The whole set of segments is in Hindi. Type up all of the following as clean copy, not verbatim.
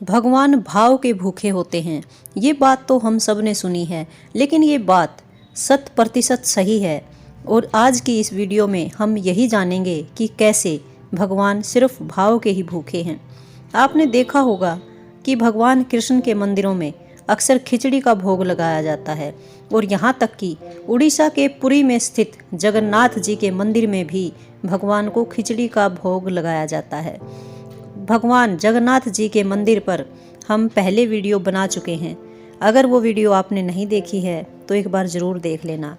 भगवान भाव के भूखे होते हैं। ये बात तो हम सब ने सुनी है, लेकिन ये बात 100% सही है। और आज की इस वीडियो में हम यही जानेंगे कि कैसे भगवान सिर्फ भाव के ही भूखे हैं। आपने देखा होगा कि भगवान कृष्ण के मंदिरों में अक्सर खिचड़ी का भोग लगाया जाता है और यहाँ तक कि उड़ीसा के पुरी में स्थित जगन्नाथ जी के मंदिर में भी भगवान को खिचड़ी का भोग लगाया जाता है। भगवान जगन्नाथ जी के मंदिर पर हम पहले वीडियो बना चुके हैं। अगर वो वीडियो आपने नहीं देखी है तो एक बार ज़रूर देख लेना।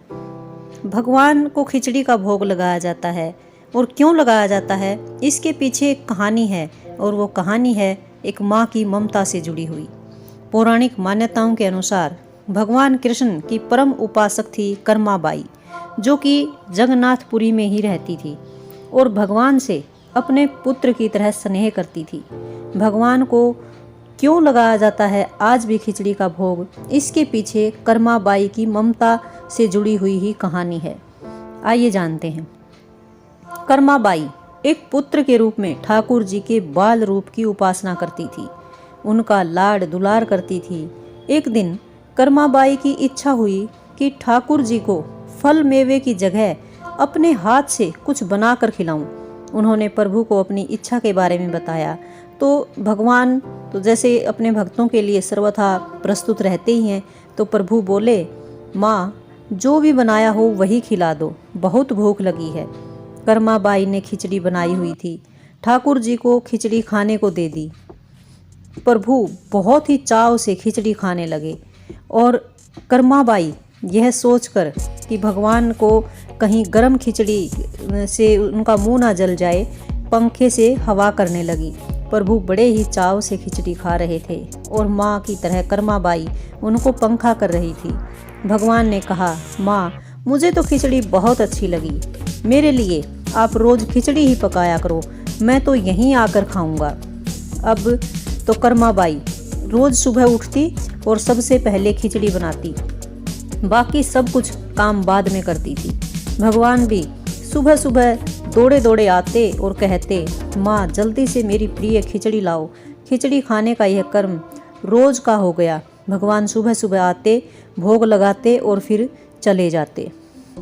भगवान को खिचड़ी का भोग लगाया जाता है और क्यों लगाया जाता है, इसके पीछे एक कहानी है और वो कहानी है एक माँ की ममता से जुड़ी हुई। पौराणिक मान्यताओं के अनुसार भगवान कृष्ण की परम उपासक थी कर्माबाई, जो कि जगन्नाथपुरी में ही रहती थी और भगवान से अपने पुत्र की तरह स्नेह करती थी। भगवान को क्यों लगाया जाता है आज भी खिचड़ी का भोग, इसके पीछे कर्माबाई की ममता से जुड़ी हुई ही कहानी है। आइए जानते हैं। कर्माबाई एक पुत्र के रूप में ठाकुर जी के बाल रूप की उपासना करती थी, उनका लाड दुलार करती थी। एक दिन कर्माबाई की इच्छा हुई कि ठाकुर जी को फल मेवे की जगह अपने हाथ से कुछ बनाकर खिलाऊं। उन्होंने प्रभु को अपनी इच्छा के बारे में बताया तो भगवान तो जैसे अपने भक्तों के लिए सर्वथा प्रस्तुत रहते ही हैं, तो प्रभु बोले, माँ जो भी बनाया हो वही खिला दो, बहुत भूख लगी है। कर्माबाई ने खिचड़ी बनाई हुई थी, ठाकुर जी को खिचड़ी खाने को दे दी। प्रभु बहुत ही चाव से खिचड़ी खाने लगे और कर्माबाई यह सोचकर कि भगवान को कहीं गर्म खिचड़ी से उनका मुंह ना जल जाए, पंखे से हवा करने लगी। प्रभु बड़े ही चाव से खिचड़ी खा रहे थे और माँ की तरह कर्माबाई उनको पंखा कर रही थी। भगवान ने कहा, माँ मुझे तो खिचड़ी बहुत अच्छी लगी, मेरे लिए आप रोज़ खिचड़ी ही पकाया करो, मैं तो यहीं आकर खाऊंगा। अब तो कर्माबाई रोज़ सुबह उठती और सबसे पहले खिचड़ी बनाती, बाकी सब कुछ काम बाद में करती थी। भगवान भी सुबह सुबह दौड़े दौड़े आते और कहते, माँ जल्दी से मेरी प्रिय खिचड़ी लाओ। खिचड़ी खाने का यह कर्म रोज का हो गया। भगवान सुबह सुबह आते, भोग लगाते और फिर चले जाते।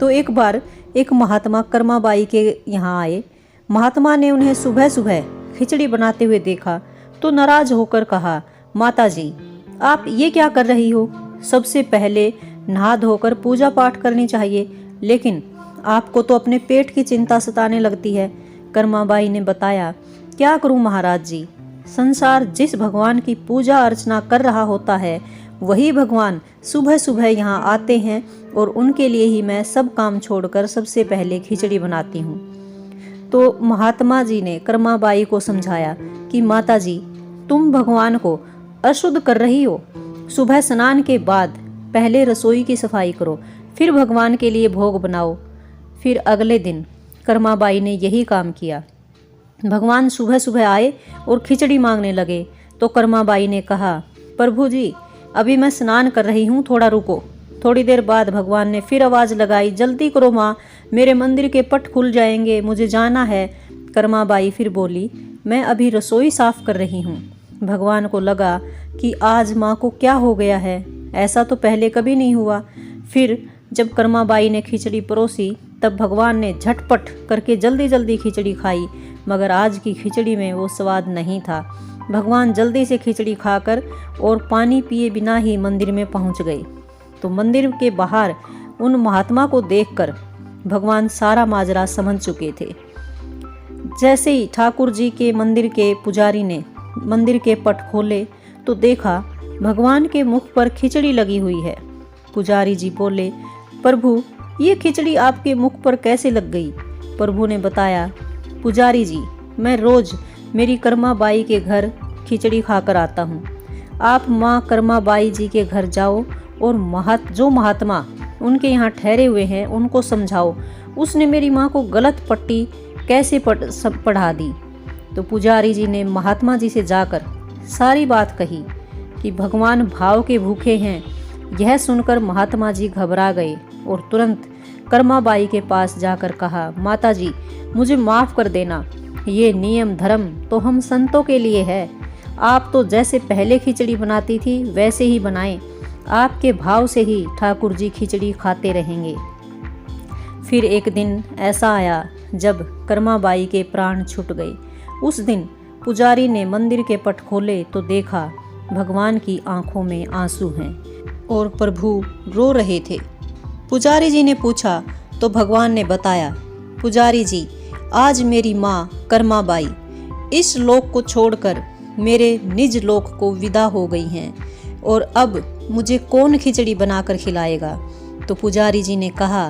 तो एक बार एक महात्मा कर्माबाई के यहाँ आए। महात्मा ने उन्हें सुबह सुबह खिचड़ी बनाते हुए देखा तो नाराज होकर कहा, माता जी आप ये क्या कर रही हो? सबसे पहले नहा धोकर पूजा पाठ करनी चाहिए, लेकिन आपको तो अपने पेट की चिंता सताने लगती है। कर्माबाई ने बताया, क्या करूं महाराज जी, संसार जिस भगवान की पूजा अर्चना कर रहा होता है वही भगवान सुबह सुबह यहाँ आते हैं और उनके लिए ही मैं सब काम छोड़कर सबसे पहले खिचड़ी बनाती हूँ। तो महात्मा जी ने कर्माबाई को समझाया कि माता जी तुम भगवान को अशुद्ध कर रही हो। सुबह स्नान के बाद पहले रसोई की सफाई करो, फिर भगवान के लिए भोग बनाओ। फिर अगले दिन कर्माबाई ने यही काम किया। भगवान सुबह सुबह आए और खिचड़ी मांगने लगे तो कर्माबाई ने कहा, प्रभु जी अभी मैं स्नान कर रही हूँ, थोड़ा रुको। थोड़ी देर बाद भगवान ने फिर आवाज़ लगाई, जल्दी करो माँ, मेरे मंदिर के पट खुल जाएंगे, मुझे जाना है। कर्माबाई फिर बोली, मैं अभी रसोई साफ कर रही हूँ। भगवान को लगा कि आज माँ को क्या हो गया है, ऐसा तो पहले कभी नहीं हुआ। फिर जब कर्माबाई ने खिचड़ी परोसी तब भगवान ने झटपट करके जल्दी जल्दी खिचड़ी खाई, मगर आज की खिचड़ी में वो स्वाद नहीं था। भगवान जल्दी से खिचड़ी खाकर और पानी पिए बिना ही मंदिर में पहुंच गए। तो मंदिर के बाहर उन महात्मा को देखकर भगवान सारा माजरा समझ चुके थे। जैसे ही ठाकुर जी के मंदिर के पुजारी ने मंदिर के पट खोले तो देखा भगवान के मुख पर खिचड़ी लगी हुई है। पुजारी जी बोले, प्रभु ये खिचड़ी आपके मुख पर कैसे लग गई? प्रभु ने बताया, पुजारी जी मैं रोज मेरी कर्माबाई के घर खिचड़ी खाकर आता हूँ। आप माँ कर्माबाई जी के घर जाओ और जो महात्मा उनके यहाँ ठहरे हुए हैं उनको समझाओ, उसने मेरी माँ को गलत पट्टी कैसे पढ़ा दी। तो पुजारी जी ने महात्मा जी से जाकर सारी बात कही कि भगवान भाव के भूखे हैं। यह सुनकर महात्मा जी घबरा गए और तुरंत कर्माबाई के पास जाकर कहा, माता जी मुझे माफ़ कर देना, ये नियम धर्म तो हम संतों के लिए है, आप तो जैसे पहले खिचड़ी बनाती थी वैसे ही बनाएं। आपके भाव से ही ठाकुर जी खिचड़ी खाते रहेंगे। फिर एक दिन ऐसा आया जब कर्माबाई के प्राण छूट गए। उस दिन पुजारी ने मंदिर के पट खोले तो देखा भगवान की आंखों में आंसू हैं और प्रभु रो रहे थे। पुजारी जी ने पूछा तो भगवान ने बताया, पुजारी जी, आज मेरी माँ कर्माबाई इस लोक को छोड़कर मेरे निज लोक को विदा हो गई हैं और अब मुझे कौन खिचड़ी बनाकर खिलाएगा। तो पुजारी जी ने कहा,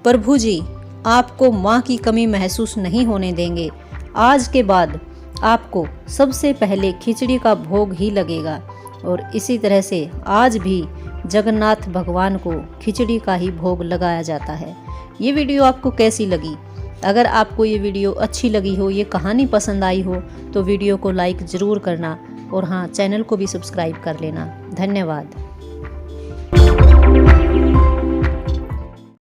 प्रभु जी, आपको माँ की कमी महसूस नहीं होने देंगे। आज के बाद आपको सबसे पहले खिचड़ी का भोग ही लगेगा। और इसी तरह से आज भी जगन्नाथ भगवान को खिचड़ी का ही भोग लगाया जाता है। ये वीडियो आपको कैसी लगी? अगर आपको ये वीडियो अच्छी लगी हो, ये कहानी पसंद आई हो, तो वीडियो को लाइक ज़रूर करना और हाँ, चैनल को भी सब्सक्राइब कर लेना। धन्यवाद।